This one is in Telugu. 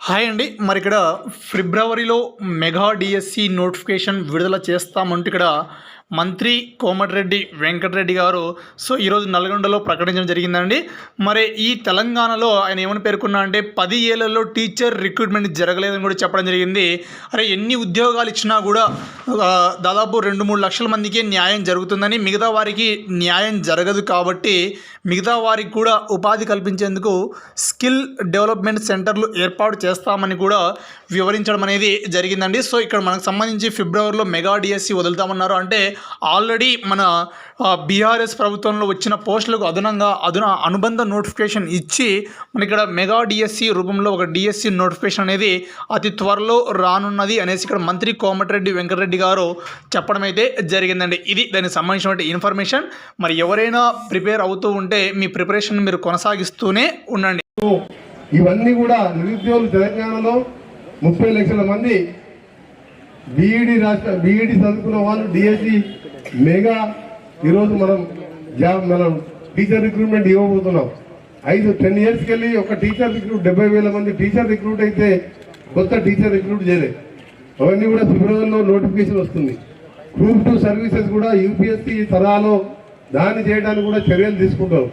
హాయ్ అండి. మరి ఇక్కడ ఫిబ్రవరిలో మెగా డిఎస్సి నోటిఫికేషన్ విడుదల చేస్తామంటూ ఇక్కడ మంత్రి కోమటిరెడ్డి వెంకటరెడ్డి గారు ఈరోజు నల్గొండలో ప్రకటించడం జరిగిందండి. మరి ఈ తెలంగాణలో ఆయన ఏమని పేర్కొన్నా అంటే 10 ఏళ్లలో టీచర్ రిక్రూట్మెంట్ జరగలేదని కూడా చెప్పడం జరిగింది. అరే ఎన్ని ఉద్యోగాలు ఇచ్చినా కూడా దాదాపు 2-3 లక్షల మందికి న్యాయం జరుగుతుందని, మిగతా వారికి న్యాయం జరగదు కాబట్టి మిగతా వారికి కూడా ఉపాధి కల్పించేందుకు స్కిల్ డెవలప్మెంట్ సెంటర్లు ఏర్పాటు చేస్తామని కూడా వివరించడం అనేది జరిగిందండి. ఇక్కడ మనకు సంబంధించి ఫిబ్రవరిలో మెగా డిఎస్సి వదులుతామన్నారు. అంటే ఆల్రెడీ మన బీఆర్ఎస్ ప్రభుత్వంలో వచ్చిన పోస్టులకు అనుబంధ నోటిఫికేషన్ ఇచ్చి మన ఇక్కడ మెగా డిఎస్సి రూపంలో ఒక డిఎస్సి నోటిఫికేషన్ అనేది అతి త్వరలో రానున్నది అనేసి ఇక్కడ మంత్రి కోమటిరెడ్డి వెంకటరెడ్డి గారు చెప్పడం అయితే జరిగిందండి. ఇది దానికి సంబంధించిన ఇన్ఫర్మేషన్. మరి ఎవరైనా ప్రిపేర్ అవుతూ ఉంటే మీ ప్రిపరేషన్ మీరు కొనసాగిస్తూనే ఉండండి. ఇవన్నీ కూడా నిరుద్యోగులు తెలంగాణలో 30 లక్షల మంది బీఈడి చదువుకున్న వాళ్ళు డిఎస్సి మెగా ఈరోజు మనం టీచర్ రిక్రూట్మెంట్ ఇవ్వబోతున్నాం. 10 ఇయర్స్కి వెళ్ళి ఒక టీచర్ రిక్రూట్ 70,000 మంది టీచర్ రిక్రూట్ అయితే కొత్త టీచర్ రిక్రూట్ చేయలేదు. అవన్నీ కూడా ఫిబ్రవరిలో నోటిఫికేషన్ వస్తుంది. గ్రూప్ 2 సర్వీసెస్ కూడా యూపీఎస్సీ తరాలో దాన్ని చేయడానికి కూడా చర్యలు తీసుకుంటాం.